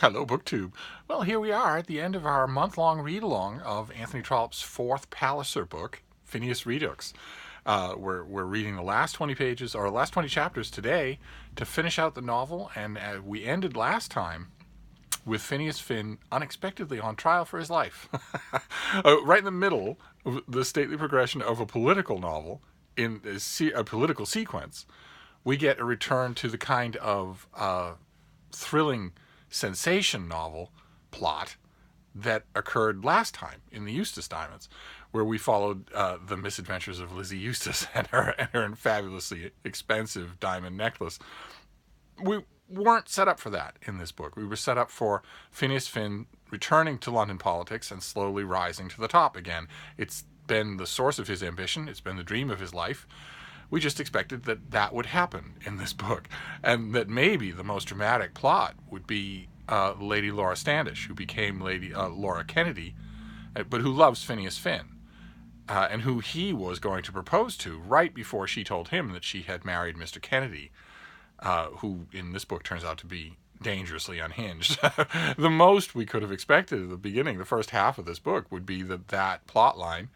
Hello, BookTube. Well, here we are at the end of our month-long read-along of Anthony Trollope's fourth Palliser book, Phineas Redux. We're reading the last 20 pages, or last 20 chapters today to finish out the novel, and we ended last time with Phineas Finn unexpectedly on trial for his life. Right in the middle of the stately progression of a political novel, in a political sequence, we get a return to the kind of thrilling sensation novel plot that occurred last time in the Eustace Diamonds, where we followed the misadventures of Lizzie Eustace and her fabulously expensive diamond necklace. We weren't set up for that in this book. We were set up for Phineas Finn returning to London politics and slowly rising to the top again. It's been the source of his ambition. It's been the dream of his life. We just expected that that would happen in this book, and that maybe the most dramatic plot would be Lady Laura Standish, who became Lady Laura Kennedy, but who loves Phineas Finn, and who he was going to propose to right before she told him that she had married Mr. Kennedy, who in this book turns out to be dangerously unhinged. The most we could have expected at the beginning, the first half of this book, would be that plot line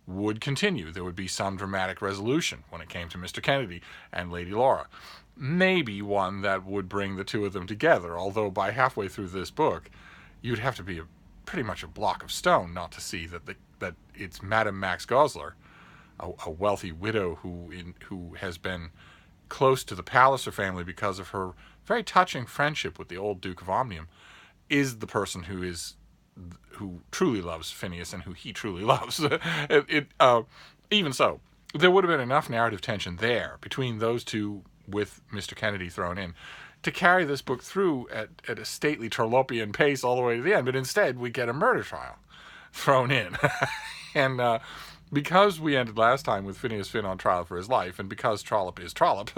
would continue. There would be some dramatic resolution when it came to Mr. Kennedy and Lady Laura. Maybe one that would bring the two of them together, although by halfway through this book, you'd have to be pretty much a block of stone not to see that it's Madame Max Goesler, a wealthy widow who has been close to the Palliser family because of her very touching friendship with the old Duke of Omnium, is the person who truly loves Phineas and who he truly loves. Even so, there would have been enough narrative tension there between those two, with Mr. Kennedy thrown in, to carry this book through at a stately Trollopian pace all the way to the end. But instead, we get a murder trial thrown in. And because we ended last time with Phineas Finn on trial for his life, and because Trollope is Trollope,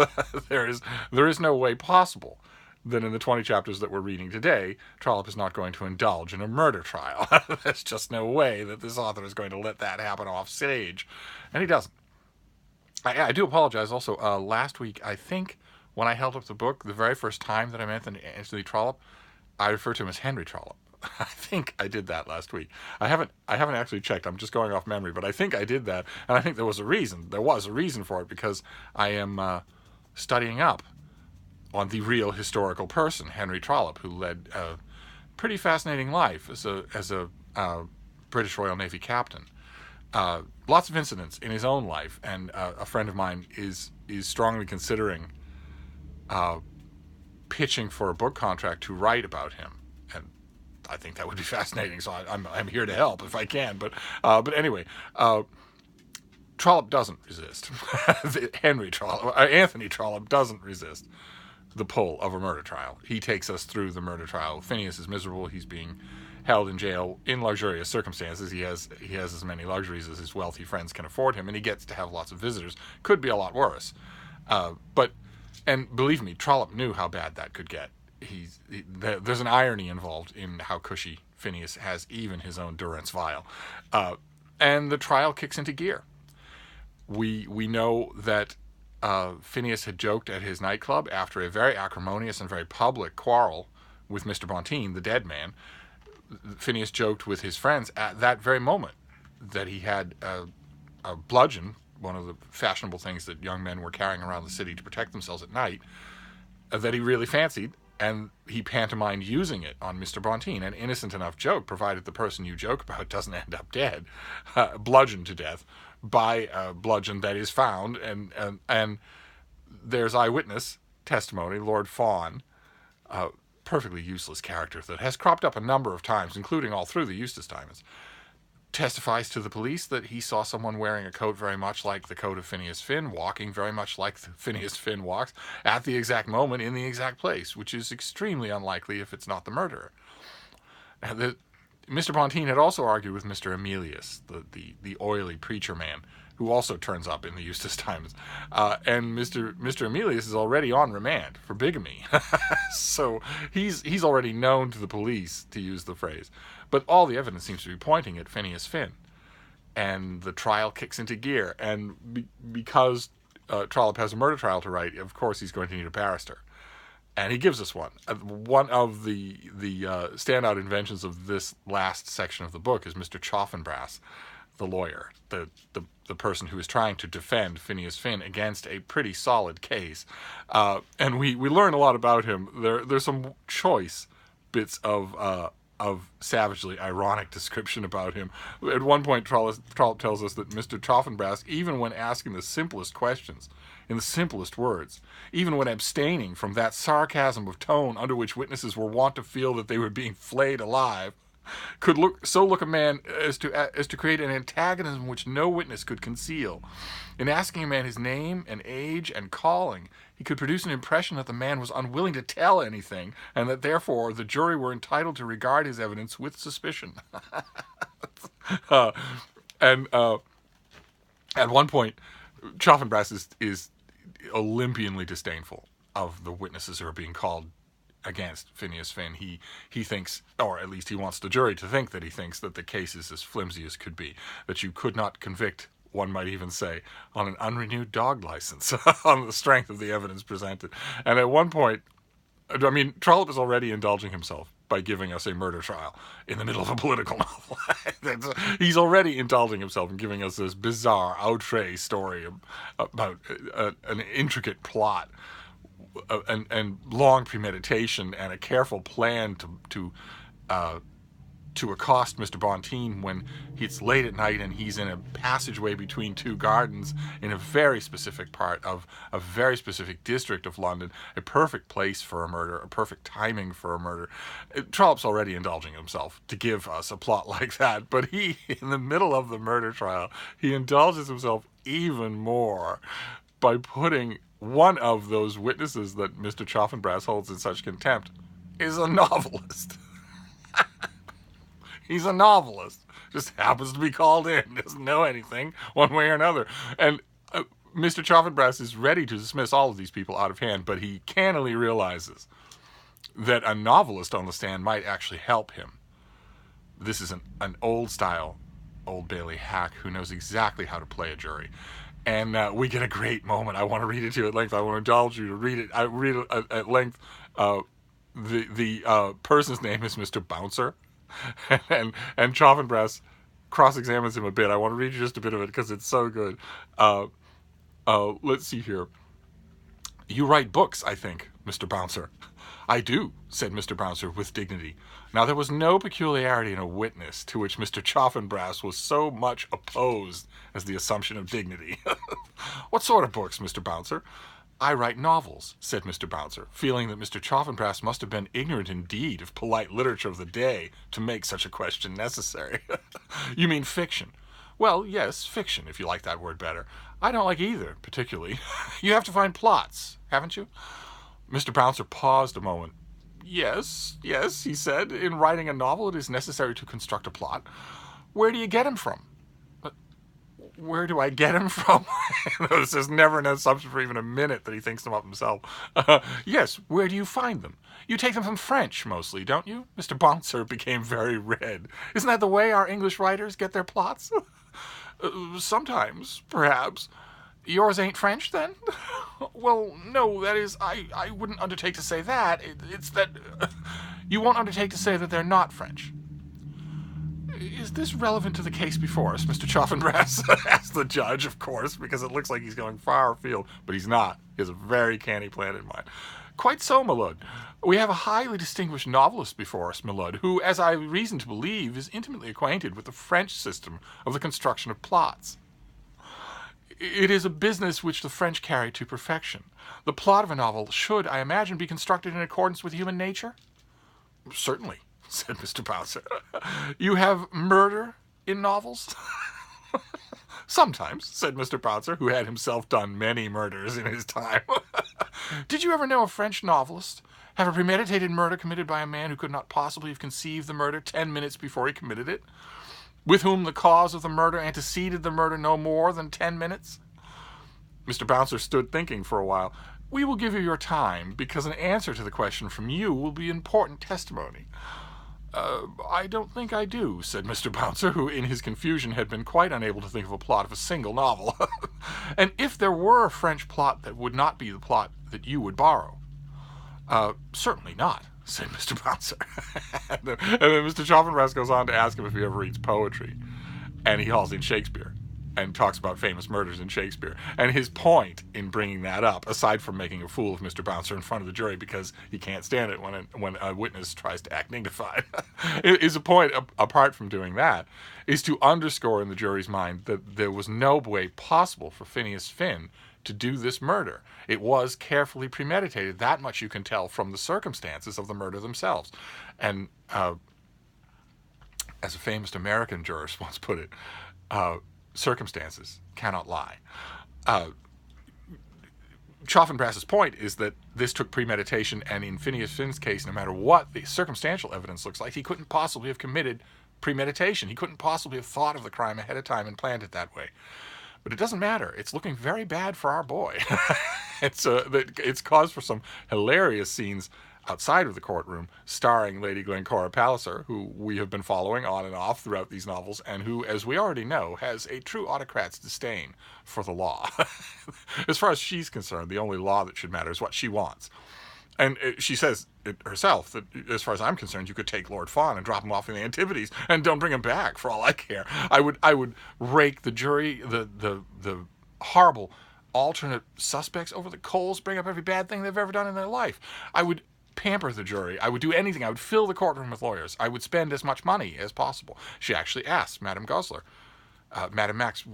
there is no way possible that in the 20 chapters that we're reading today, Trollope is not going to indulge in a murder trial. There's just no way that this author is going to let that happen off stage. And he doesn't. I do apologize also. Last week, I think, when I held up the book, the very first time that I met Anthony Trollope, I referred to him as Henry Trollope. I think I did that last week. I haven't actually checked. I'm just going off memory, but I think I did that, and I think there was a reason. There was a reason for it, because I am studying up on the real historical person, Henry Trollope, who led a pretty fascinating life as a British Royal Navy captain. Lots of incidents in his own life, and a friend of mine is strongly considering pitching for a book contract to write about him, and I think that would be fascinating. So I'm here to help if I can. But anyway, Trollope doesn't resist. Anthony Trollope doesn't resist the pull of a murder trial. He takes us through the murder trial. Phineas is miserable. He's being held in jail in luxurious circumstances. He has as many luxuries as his wealthy friends can afford him, and he gets to have lots of visitors. Could be a lot worse. And believe me, Trollope knew how bad that could get. There's an irony involved in how cushy Phineas has even his own durance vile. And the trial kicks into gear. We know that Phineas had joked at his nightclub after a very acrimonious and very public quarrel with Mr. Bonteen, the dead man. Phineas joked with his friends at that very moment that he had a bludgeon, one of the fashionable things that young men were carrying around the city to protect themselves at night, that he really fancied, and he pantomimed using it on Mr. Bonteen. An innocent enough joke, provided the person you joke about doesn't end up dead, bludgeoned to death by a bludgeon that is found, and there's eyewitness testimony. Lord Fawn, a perfectly useless character that has cropped up a number of times, including all through the Eustace Diamonds, testifies to the police that he saw someone wearing a coat very much like the coat of Phineas Finn, walking very much like Phineas Finn walks, at the exact moment, in the exact place, which is extremely unlikely if it's not the murderer. Mr. Bonteen had also argued with Mr. Emilius, the oily preacher man, who also turns up in the Eustace Times. And Mr. Emilius is already on remand for bigamy. So he's already known to the police, to use the phrase. But all the evidence seems to be pointing at Phineas Finn. And the trial kicks into gear. And because Trollope has a murder trial to write, of course he's going to need a barrister. And he gives us one. One of the standout inventions of this last section of the book is Mr. Chaffin Brass, the lawyer, the person who is trying to defend Phineas Finn against a pretty solid case. And we learn a lot about him. There's some choice bits of savagely ironic description about him. At one point, Trollope tells us that Mr. Chaffin Brass, even when asking the simplest questions, in the simplest words, even when abstaining from that sarcasm of tone under which witnesses were wont to feel that they were being flayed alive, could look a man as to create an antagonism which no witness could conceal. In asking a man his name and age and calling, he could produce an impression that the man was unwilling to tell anything, and that therefore the jury were entitled to regard his evidence with suspicion. And at one point, Chaffin Brass is Olympianly disdainful of the witnesses who are being called against Phineas Finn. He thinks, or at least he wants the jury to think that he thinks that the case is as flimsy as could be, that you could not convict, one might even say, on an unrenewed dog license, on the strength of the evidence presented. And at one point, I mean, Trollope is already indulging himself by giving us a murder trial in the middle of a political novel. He's already indulging himself and giving us this bizarre outre story about an intricate plot and long premeditation and a careful plan to accost Mr. Bonteen when it's late at night and he's in a passageway between two gardens in a very specific part of a very specific district of London, a perfect place for a murder, a perfect timing for a murder. Trollope's already indulging himself to give us a plot like that, but he, in the middle of the murder trial, he indulges himself even more by putting one of those witnesses that Mr. Chaffin Brass holds in such contempt is a novelist. He's a novelist. Just happens to be called in. Doesn't know anything one way or another. And Mr. Chaffin Brass is ready to dismiss all of these people out of hand, but he cannily realizes that a novelist on the stand might actually help him. This is an old-style Old Bailey hack who knows exactly how to play a jury. And we get a great moment. I want to read it to you at length. I want to indulge you to read it. I read it at length. The person's name is Mr. Bouncer. and Chaffin Brass cross-examines him a bit. I want to read you just a bit of it because it's so good. Let's see here. You write books, I think, Mr. Bouncer. I do, said Mr. Bouncer with dignity. Now there was no peculiarity in a witness to which Mr. Chaffin Brass was so much opposed as the assumption of dignity. What sort of books, Mr. Bouncer? I write novels, said Mr. Bouncer, feeling that Mr. Chaffin Brass must have been ignorant indeed of polite literature of the day to make such a question necessary. You mean fiction? Well, yes, fiction, if you like that word better. I don't like either, particularly. You have to find plots, haven't you? Mr. Bouncer paused a moment. Yes, he said. In writing a novel, it is necessary to construct a plot. Where do you get them from? Where do I get him from? This is never an assumption for even a minute that he thinks them up himself. Yes, where do you find them? You take them from French, mostly, don't you? Mr. Bouncer became very red. Isn't that the way our English writers get their plots? Sometimes, perhaps. Yours ain't French, then? Well, no, that is, I wouldn't undertake to say that. It's that you won't undertake to say that they're not French. Is this relevant to the case before us, Mr. Chaffin Brass? Asked the judge, of course, because it looks like he's going far afield, but he's not. He has a very canny plan in mind. Quite so, my lord. We have a highly distinguished novelist before us, my lord, who, as I have reason to believe, is intimately acquainted with the French system of the construction of plots. It is a business which the French carry to perfection. The plot of a novel should, I imagine, be constructed in accordance with human nature? Certainly, said Mr. Bouncer. You have murder in novels? Sometimes, said Mr. Bouncer, who had himself done many murders in his time. Did you ever know a French novelist have a premeditated murder committed by a man who could not possibly have conceived the murder 10 minutes before he committed it? With whom the cause of the murder anteceded the murder no more than 10 minutes? Mr. Bouncer stood thinking for a while. We will give you your time, because an answer to the question from you will be important testimony. I don't think I do, said Mr. Bouncer, who in his confusion had been quite unable to think of a plot of a single novel. And if there were a French plot, that would not be the plot that you would borrow. Certainly not, said Mr. Bouncer. And then Mr. Chaffin Brass goes on to ask him if he ever reads poetry. And he hauls in Shakespeare and talks about famous murders in Shakespeare. And his point in bringing that up, aside from making a fool of Mr. Bouncer in front of the jury because he can't stand it when a witness tries to act dignified, is a point, apart from doing that, is to underscore in the jury's mind that there was no way possible for Phineas Finn to do this murder. It was carefully premeditated. That much you can tell from the circumstances of the murder themselves. And as a famous American jurist once put it, circumstances cannot lie. Chaffin Brass's point is that this took premeditation, and in Phineas Finn's case, no matter what the circumstantial evidence looks like, he couldn't possibly have committed premeditation. He couldn't possibly have thought of the crime ahead of time and planned it that way. But it doesn't matter. It's looking very bad for our boy. It's cause for some hilarious scenes outside of the courtroom, starring Lady Glencora Palliser, who we have been following on and off throughout these novels, and who, as we already know, has a true autocrat's disdain for the law. As far as she's concerned, the only law that should matter is what she wants. And she says it herself that, as far as I'm concerned, you could take Lord Fawn and drop him off in the Antipodes and don't bring him back for all I care. I would rake the jury, the horrible alternate suspects over the coals, bring up every bad thing they've ever done in their life. I would pamper the jury. I would do anything. I would fill the courtroom with lawyers. I would spend as much money as possible. She actually asked Madame Goesler, Madame Max,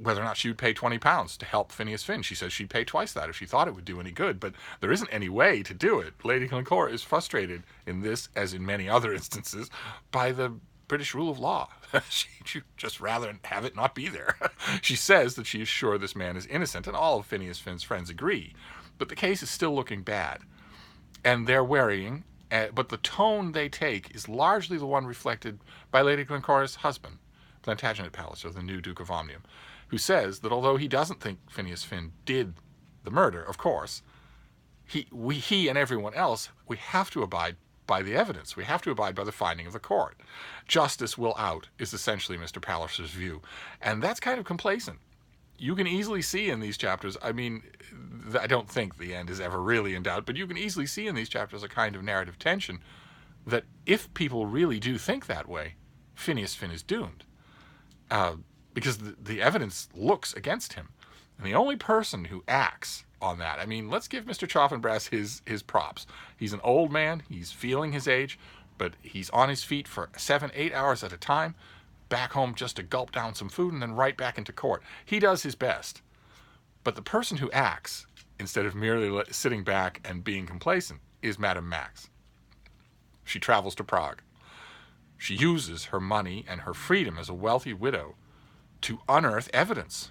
whether or not she would pay £20 to help Phineas Finn. She says she'd pay twice that if she thought it would do any good, but there isn't any way to do it. Lady Glencora is frustrated in this, as in many other instances, by the British rule of law. She'd just rather have it not be there. She says that she is sure this man is innocent, and all of Phineas Finn's friends agree, but the case is still looking bad. And they're worrying, but the tone they take is largely the one reflected by Lady Glencora's husband, Plantagenet Palliser, the new Duke of Omnium, who says that although he doesn't think Phineas Finn did the murder, of course, he and everyone else, we have to abide by the evidence. We have to abide by the finding of the court. Justice will out is essentially Mr. Palliser's view. And that's kind of complacent. You can easily see in these chapters, I mean, I don't think the end is ever really in doubt, but you can easily see in these chapters a kind of narrative tension that if people really do think that way, Phineas Finn is doomed. Because the evidence looks against him. And the only person who acts on that, I mean, let's give Mr. Chaffin Brass his props. He's an old man, he's feeling his age, but he's on his feet for 7-8 hours at a time, back home just to gulp down some food and then right back into court. He does his best. But the person who acts, instead of merely sitting back and being complacent, is Madame Max. She travels to Prague. She uses her money and her freedom as a wealthy widow to unearth evidence,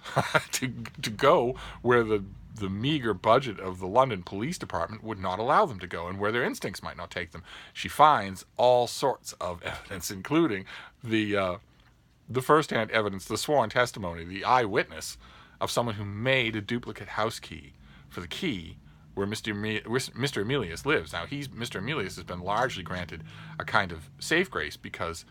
to go where the meager budget of the London Police Department would not allow them to go, and where their instincts might not take them. She finds all sorts of evidence, including the first-hand evidence, the sworn testimony, the eyewitness of someone who made a duplicate house key for the key where Mr. Emilius lives. Now, Mr. Emilius has been largely granted a kind of safe grace because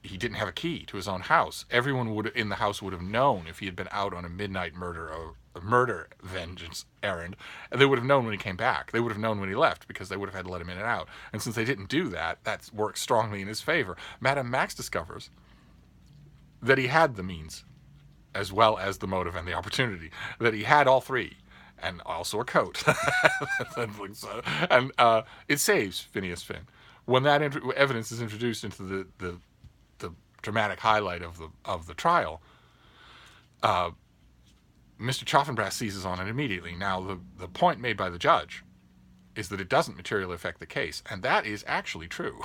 he didn't have a key to his own house. Everyone in the house would have known if he had been out on a midnight murder vengeance errand. They would have known when he came back. They would have known when he left because they would have had to let him in and out. And since they didn't do that, that works strongly in his favor. Madame Max discovers that he had the means as well as the motive and the opportunity, that he had all three, and also a coat. And it saves Phineas Finn. When that evidence is introduced into the dramatic highlight of the trial, Mr. Chaffin Brass seizes on it immediately. Now, the point made by the judge is that it doesn't materially affect the case, and that is actually true.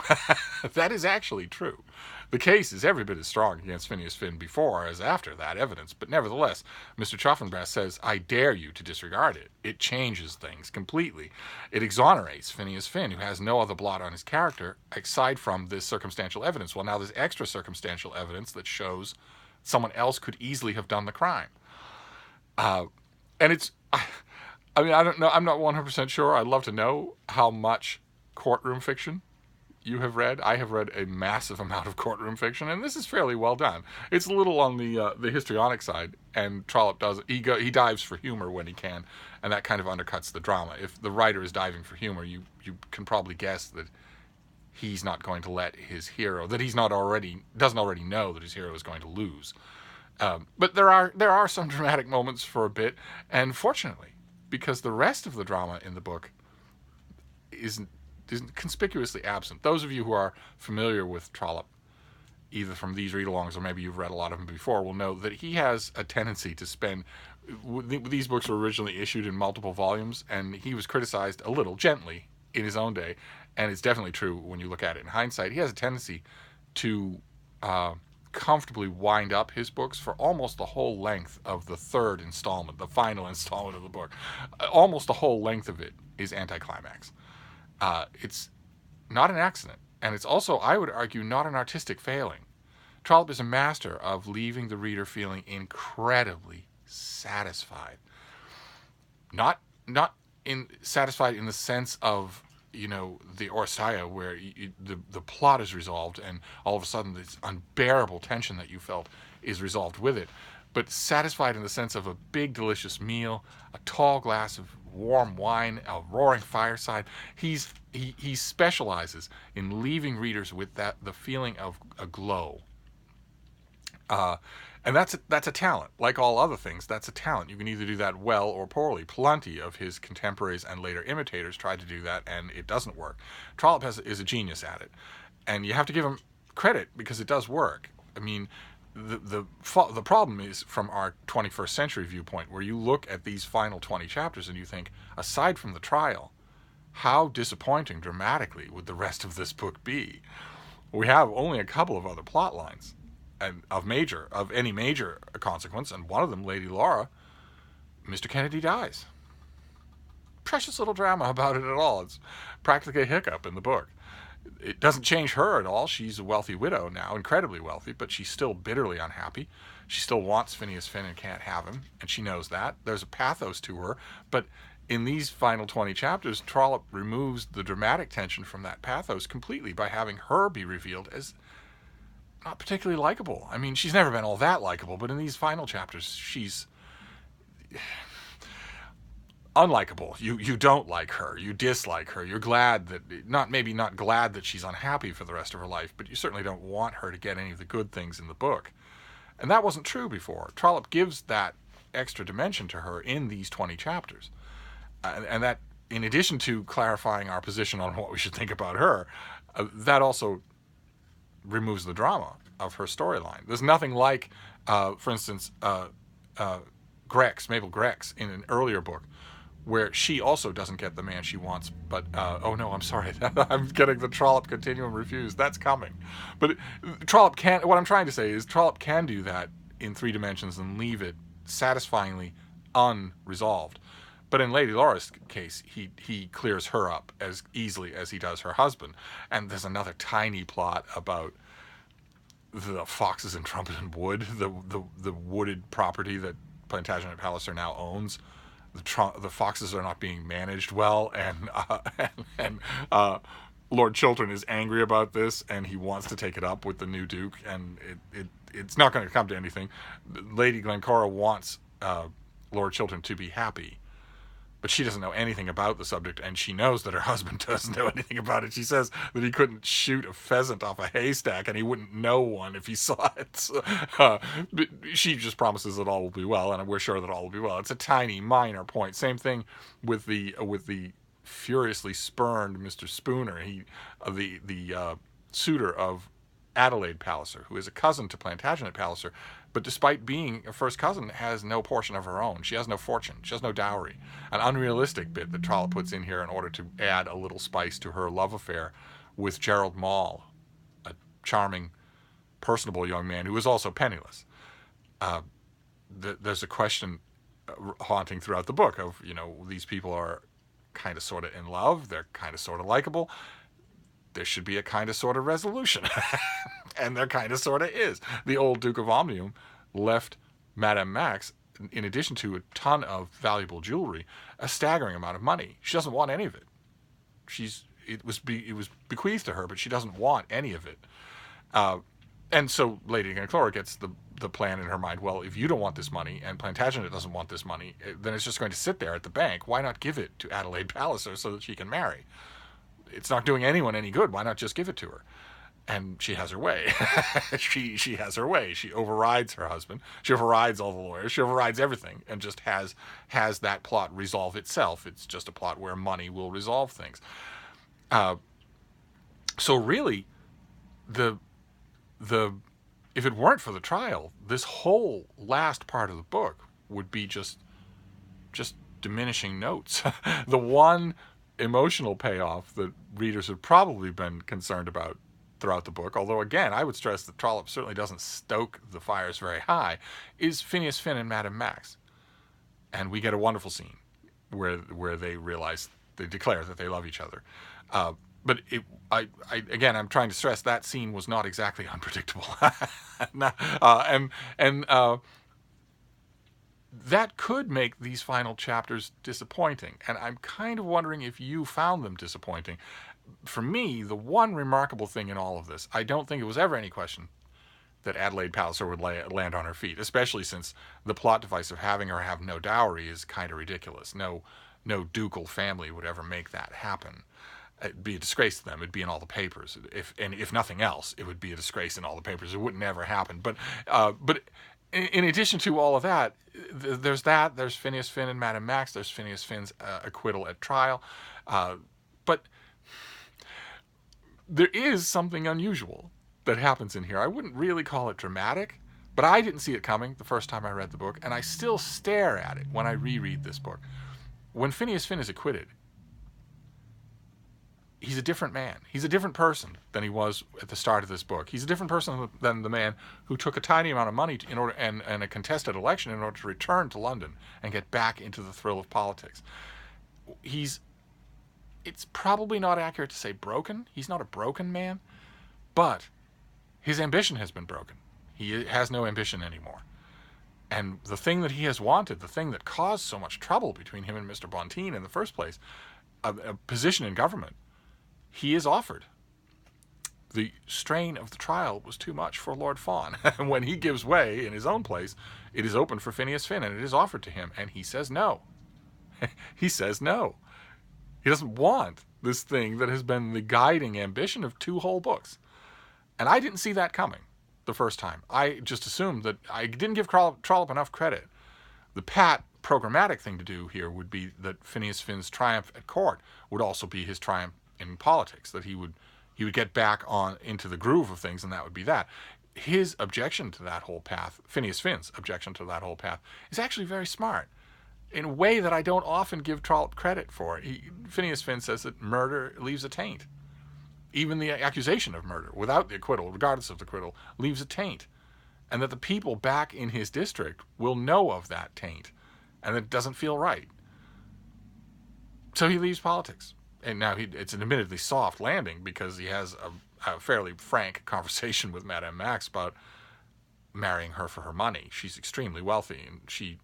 That is actually true. The case is every bit as strong against Phineas Finn before as after that evidence, but nevertheless, Mr. Chaffin Brass says, I dare you to disregard it. It changes things completely. It exonerates Phineas Finn, who has no other blot on his character aside from this circumstantial evidence. Well, now there's extra circumstantial evidence that shows someone else could easily have done the crime. And it's... I mean, I don't know. I'm not 100% sure. I'd love to know how much courtroom fiction you have read. I have read a massive amount of courtroom fiction, and this is fairly well done. It's a little on the histrionic side, and Trollope does he dives for humor when he can, and that kind of undercuts the drama. If the writer is diving for humor, you can probably guess that he's not going to let his hero, that doesn't already know that his hero is going to lose. But there are some dramatic moments for a bit, and fortunately, because the rest of the drama in the book isn't conspicuously absent. Those of you who are familiar with Trollope, either from these read-alongs or maybe you've read a lot of them before, will know that he has a tendency to spend... These books were originally issued in multiple volumes, and he was criticized a little gently in his own day, and it's definitely true when you look at it in hindsight. He has a tendency to comfortably wind up his books for almost the whole length of the third installment, the final installment of the book. Almost the whole length of it is Anticlimax. It's not an accident, and it's also, I would argue, not an artistic failing. Trollope is a master of leaving the reader feeling incredibly satisfied. Not satisfied in the sense of, the Oresteia, where the plot is resolved and all of a sudden this unbearable tension that you felt is resolved with it, but satisfied in the sense of a big delicious meal, a tall glass of warm wine, a roaring fireside. He specializes in leaving readers with the feeling of a glow. And that's a talent. Like all other things, that's a talent. You can either do that well or poorly. Plenty of his contemporaries and later imitators tried to do that, and it doesn't work. Trollope is a genius at it, and you have to give him credit because it does work. I mean, the problem is from our 21st century viewpoint, where you look at these final 20 chapters and you think, aside from the trial, how disappointing dramatically would the rest of this book be? We have only a couple of other plot lines, and of any major consequence, and one of them, Lady Laura, Mr. Kennedy dies. Precious little drama about it at all. It's practically a hiccup in the book. It doesn't change her at all. She's a wealthy widow now, incredibly wealthy, but she's still bitterly unhappy. She still wants Phineas Finn and can't have him, and she knows that. There's a pathos to her, but in these final 20 chapters, Trollope removes the dramatic tension from that pathos completely by having her be revealed as not particularly likable. I mean, she's never been all that likable, but in these final chapters, she's unlikable. You don't like her. You dislike her. You're glad that, maybe not glad that she's unhappy for the rest of her life, but you certainly don't want her to get any of the good things in the book. And that wasn't true before. Trollope gives that extra dimension to her in these 20 chapters. And that, in addition to clarifying our position on what we should think about her, that also removes the drama of her storyline. There's nothing like, for instance, Mabel Grex in an earlier book, where she also doesn't get the man she wants, but, oh no, I'm sorry, I'm getting the Trollope continuum refused. That's coming. But Trollope can't, what I'm trying to say is Trollope can do that in 3 dimensions and leave it satisfyingly unresolved. But in Lady Laura's case, he clears her up as easily as he does her husband. And there's another tiny plot about the foxes in Trumpeton Wood, the wooded property that Plantagenet Palliser now owns. The foxes are not being managed well, and Lord Chiltern is angry about this, and he wants to take it up with the new Duke, and it's not going to come to anything. Lady Glencora wants Lord Chiltern to be happy, but she doesn't know anything about the subject, and she knows that her husband doesn't know anything about it. She says that he couldn't shoot a pheasant off a haystack, and he wouldn't know one if he saw it. So, but she just promises that all will be well, and we're sure that all will be well. It's a tiny, minor point. Same thing with the furiously spurned Mr. Spooner, the suitor of Adelaide Palliser, who is a cousin to Plantagenet Palliser, but despite being a first cousin, has no portion of her own. She has no fortune. She has no dowry. An unrealistic bit that Trollope puts in here in order to add a little spice to her love affair with Gerald Maule, a charming, personable young man who is also penniless. There's a question haunting throughout the book of, these people are kind of sort of in love. They're kind of sort of likable. There should be a kind of sort of resolution. And there kind of sort of is. The old Duke of Omnium left Madame Max, in addition to a ton of valuable jewelry, a staggering amount of money. She doesn't want any of it. it was bequeathed to her, but she doesn't want any of it. And so Lady Cora gets the plan in her mind. Well, if you don't want this money and Plantagenet doesn't want this money, then it's just going to sit there at the bank. Why not give it to Adelaide Palliser so that she can marry? It's not doing anyone any good. Why not just give it to her? And she has her way. she has her way. She overrides her husband. She overrides all the lawyers. She overrides everything, and just has that plot resolve itself. It's just a plot where money will resolve things. So really, the if it weren't for the trial, this whole last part of the book would be just diminishing notes. The one emotional payoff that readers have probably been concerned about throughout the book, although again I would stress that Trollope certainly doesn't stoke the fires very high, is Phineas Finn and Madame Max. And we get a wonderful scene where they declare that they love each other. But again, I'm trying to stress that scene was not exactly unpredictable. That could make these final chapters disappointing. And I'm kind of wondering if you found them disappointing. For me, the one remarkable thing in all of this, I don't think it was ever any question that Adelaide Palliser would land on her feet, especially since the plot device of having her have no dowry is kind of ridiculous. No ducal family would ever make that happen. It'd be a disgrace to them. It'd be in all the papers. If nothing else, it would be a disgrace in all the papers. It wouldn't ever happen. But in addition to all of that, there's that. There's Phineas Finn and Madame Max. There's Phineas Finn's acquittal at trial. But there is something unusual that happens in here. I wouldn't really call it dramatic, but I didn't see it coming the first time I read the book, and I still stare at it when I reread this book. When Phineas Finn is acquitted, he's a different man. He's a different person than he was at the start of this book. He's a different person than the man who took a tiny amount of money in order and a contested election in order to return to London and get back into the thrill of politics. It's probably not accurate to say broken. He's not a broken man, but his ambition has been broken. He has no ambition anymore. And the thing that he has wanted, the thing that caused so much trouble between him and Mr. Bonteen in the first place, a position in government, he is offered. The strain of the trial was too much for Lord Fawn. When he gives way in his own place, it is open for Phineas Finn, and it is offered to him, and he says no. He says no. He doesn't want this thing that has been the guiding ambition of 2 whole books. And I didn't see that coming the first time. I just assumed that I didn't give Trollope enough credit. The pat programmatic thing to do here would be that Phineas Finn's triumph at court would also be his triumph in politics, that he would get back into the groove of things, and that would be that. His objection to that whole path, Phineas Finn's objection to that whole path, is actually very smart, in a way that I don't often give Trollope credit for. Phineas Finn says that murder leaves a taint. Even the accusation of murder, without the acquittal, regardless of the acquittal, leaves a taint. And that the people back in his district will know of that taint, and that it doesn't feel right. So he leaves politics. And now it's an admittedly soft landing, because he has a fairly frank conversation with Madame Max about marrying her for her money. She's extremely wealthy, and she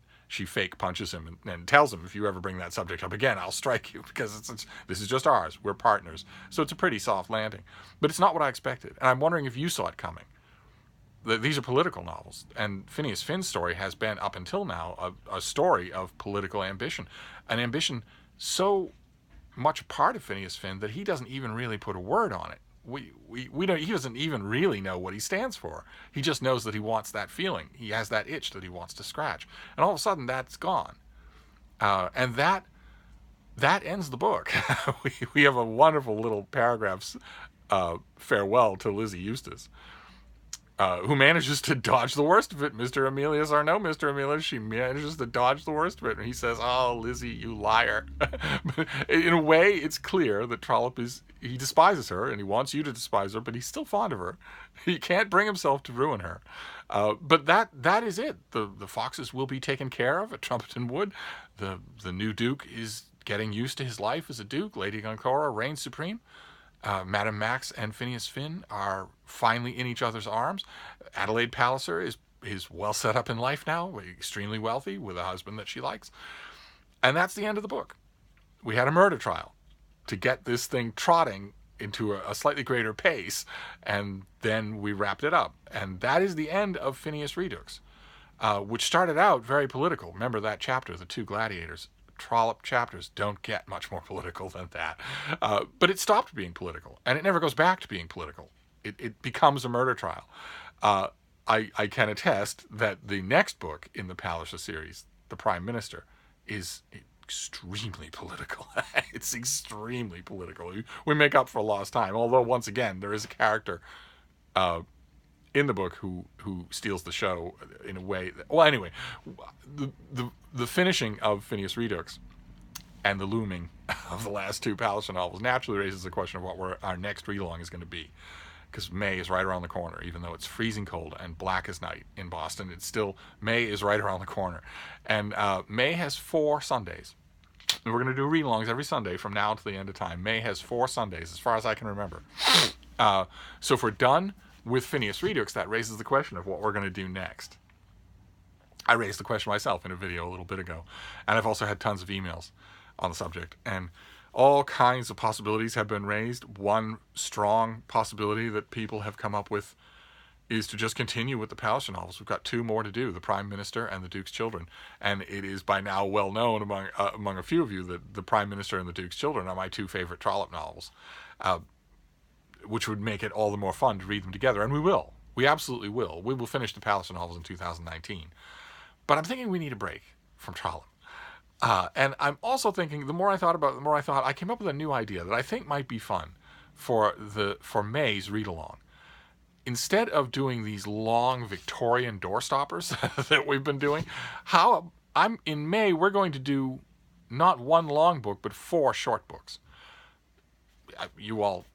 fake punches him and tells him, if you ever bring that subject up again, I'll strike you, because this is just ours. We're partners. So it's a pretty soft landing. But it's not what I expected. And I'm wondering if you saw it coming. These are political novels. And Phineas Finn's story has been, up until now, a story of political ambition. An ambition so much a part of Phineas Finn that he doesn't even really put a word on it. We don't. He doesn't even really know what he stands for. He just knows that he wants that feeling. He has that itch that he wants to scratch, and all of a sudden that's gone, and that ends the book. we have a wonderful little paragraphs farewell to Lizzie Eustace, who manages to dodge the worst of it. Mr. Emilius, or no Mr. Emilius, she manages to dodge the worst of it, and he says, "Oh, Lizzie, you liar." But in a way, it's clear that Trollope he despises her, and he wants you to despise her, but he's still fond of her. He can't bring himself to ruin her. But that is it. The foxes will be taken care of at Trumpeton Wood. The new Duke is getting used to his life as a Duke. Lady Cora reigns supreme. Madame Max and Phineas Finn are finally in each other's arms. Adelaide Palliser is well set up in life now, extremely wealthy, with a husband that she likes. And that's the end of the book. We had a murder trial. to get this thing trotting into a slightly greater pace, and then we wrapped it up. And that is the end of Phineas Redux, which started out very political. Remember that chapter, the two gladiators? Trollope chapters don't get much more political than that. But it stopped being political, and it never goes back to being political. It becomes a murder trial. I can attest that the next book in the Palliser series, The Prime Minister, is extremely political. It's extremely political. We make up for lost time, although once again there is a character in the book who steals the show in a way that, well, anyway, the finishing of Phineas Redux and the looming of the last two Palliser novels naturally raises the question of what our next read-along is going to be. Because May is right around the corner, even though it's freezing cold and black as night in Boston. It's still, May is right around the corner. And May has 4 Sundays. And we're going to do read-alongs every Sunday from now to the end of time. May has 4 Sundays, as far as I can remember. So if we're done with Phineas Redux, that raises the question of what we're going to do next. I raised the question myself in a video a little bit ago. And I've also had tons of emails on the subject. And all kinds of possibilities have been raised. One strong possibility that people have come up with is to just continue with the Palliser novels. We've got 2 more to do, The Prime Minister and The Duke's Children. And it is by now well known among a few of you that The Prime Minister and The Duke's Children are my 2 favorite Trollope novels, which would make it all the more fun to read them together. And we will. We absolutely will. We will finish the Palliser novels in 2019. But I'm thinking we need a break from Trollope. And I'm also thinking, the more I thought about it, the more I thought, I came up with a new idea that I think might be fun for May's read-along. Instead of doing these long Victorian doorstoppers that we've been doing, in May, we're going to do not 1 long book, but 4 short books. You all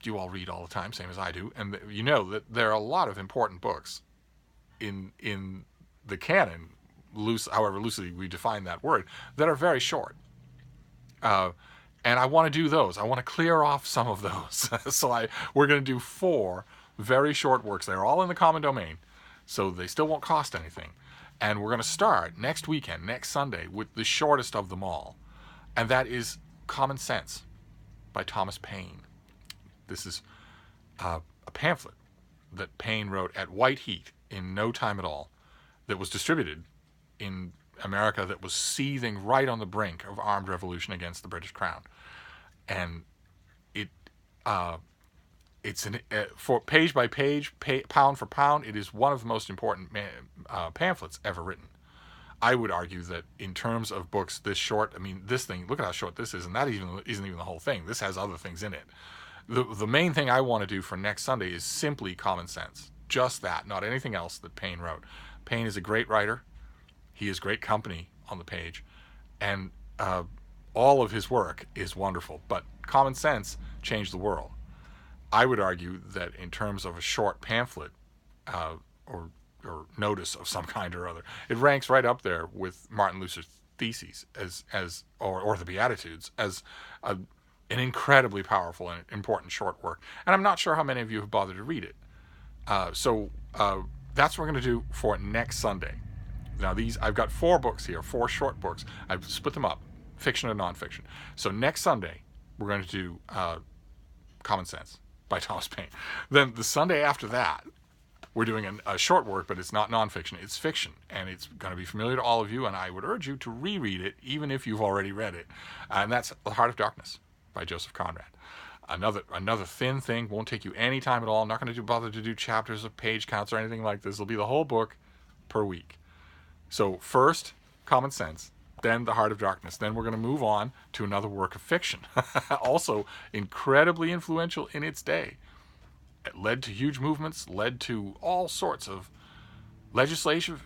read all the time, same as I do, and you know that there are a lot of important books in the canon, however loosely we define that word, that are very short. And I want to do those. I want to clear off some of those. So we're going to do 4 very short works. They're all in the common domain, so they still won't cost anything. And we're going to start next weekend, next Sunday, with the shortest of them all. And that is Common Sense by Thomas Paine. This is a pamphlet that Paine wrote at white heat in no time at all, that was distributed in America, that was seething right on the brink of armed revolution against the British Crown. And it's for page by page, pound for pound, it is one of the most important pamphlets ever written. I would argue that in terms of books this short, I mean, this thing, look at how short this is, and that isn't even the whole thing. This has other things in it. The main thing I want to do for next Sunday is simply Common Sense. Just that, not anything else that Paine wrote. Paine is a great writer. He is great company on the page. And all of his work is wonderful. But Common Sense changed the world. I would argue that in terms of a short pamphlet or notice of some kind or other, it ranks right up there with Martin Luther's Theses or the Beatitudes as an incredibly powerful and important short work. And I'm not sure how many of you have bothered to read it. So that's what we're going to do for next Sunday. Now I've got 4 books here, 4 short books. I've split them up, fiction and nonfiction. So next Sunday, we're going to do Common Sense by Thomas Paine. Then the Sunday after that, we're doing a short work, but it's not nonfiction, it's fiction. And it's going to be familiar to all of you, and I would urge you to reread it, even if you've already read it. And that's The Heart of Darkness by Joseph Conrad. Another thin thing, won't take you any time at all. I'm not going to bother to do chapters or page counts or anything like this. It'll be the whole book per week. So first, Common Sense, then The Heart of Darkness. Then we're going to move on to another work of fiction, also incredibly influential in its day. It led to huge movements, led to all sorts of legislation,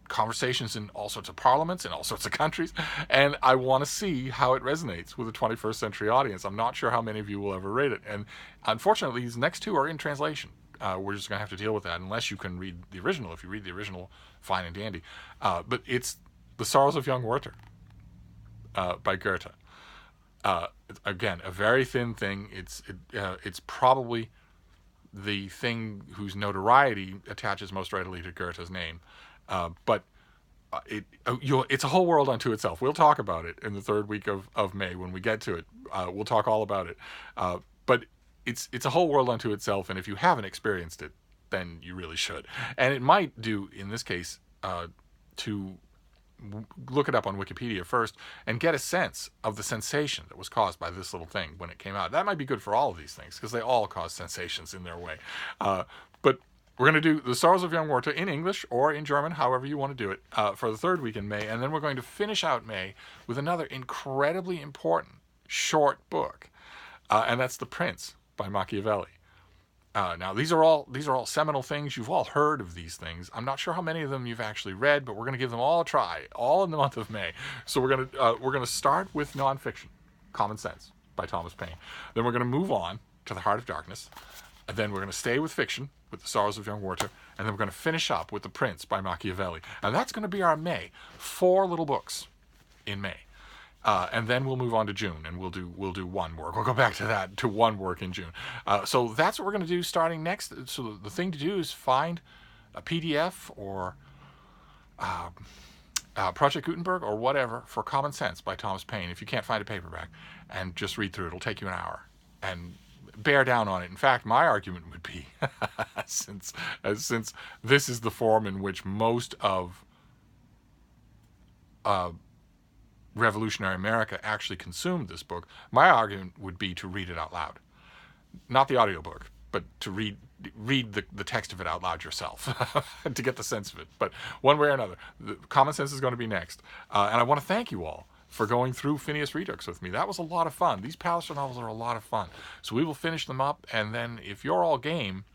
conversations in all sorts of parliaments in all sorts of countries, and I want to see how it resonates with a 21st century audience. I'm not sure how many of you will ever read it, and unfortunately these next 2 are in translation. We're just going to have to deal with that unless you can read the original. If you read the original, fine and dandy. But it's The Sorrows of Young Werther by Goethe. Again, a very thin thing. It's probably the thing whose notoriety attaches most readily to Goethe's name. But it's a whole world unto itself. We'll talk about it in the third week of May when we get to it. We'll talk all about it. But it's a whole world unto itself, and if you haven't experienced it, then you really should. And it might do, in this case, to look it up on Wikipedia first and get a sense of the sensation that was caused by this little thing when it came out. That might be good for all of these things, because they all cause sensations in their way. But we're going to do The Sorrows of Young Werther in English or in German, however you want to do it, for the third week in May. And then we're going to finish out May with another incredibly important short book, and that's The Prince by Machiavelli. Now, these are all seminal things. You've all heard of these things. I'm not sure how many of them you've actually read, but we're going to give them all a try, all in the month of May. So we're going to start with nonfiction, Common Sense by Thomas Paine. Then we're going to move on to The Heart of Darkness. And then we're going to stay with fiction, with The Sorrows of Young Werther. And then we're going to finish up with The Prince by Machiavelli. And that's going to be our May. 4 little books in May. And then we'll move on to June, and we'll do one work. We'll go back to that, to one work in June. So that's what we're going to do starting next. So the thing to do is find a PDF or Project Gutenberg or whatever for Common Sense by Thomas Paine, if you can't find a paperback, and just read through it. It'll take you an hour. And bear down on it. In fact, my argument would be, since this is the form in which most of revolutionary America actually consumed this book, my argument would be to read it out loud. Not the audiobook, but to read the text of it out loud yourself to get the sense of it. But one way or another, Common Sense is going to be next. And I want to thank you all for going through Phineas Redux with me. That was a lot of fun. These Palliser novels are a lot of fun. So we will finish them up, and then if you're all game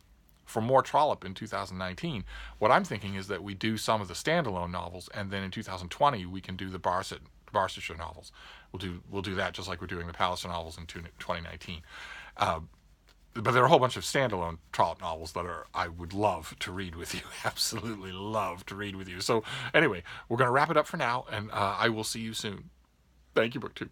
for more Trollope in 2019, what I'm thinking is that we do some of the standalone novels, and then in 2020 we can do the Barsetshire novels. We'll do that just like we're doing the Palliser novels in 2019. But there are a whole bunch of standalone Trollope novels that I would love to read with you. Absolutely love to read with you. So anyway, we're going to wrap it up for now, and I will see you soon. Thank you, BookTube.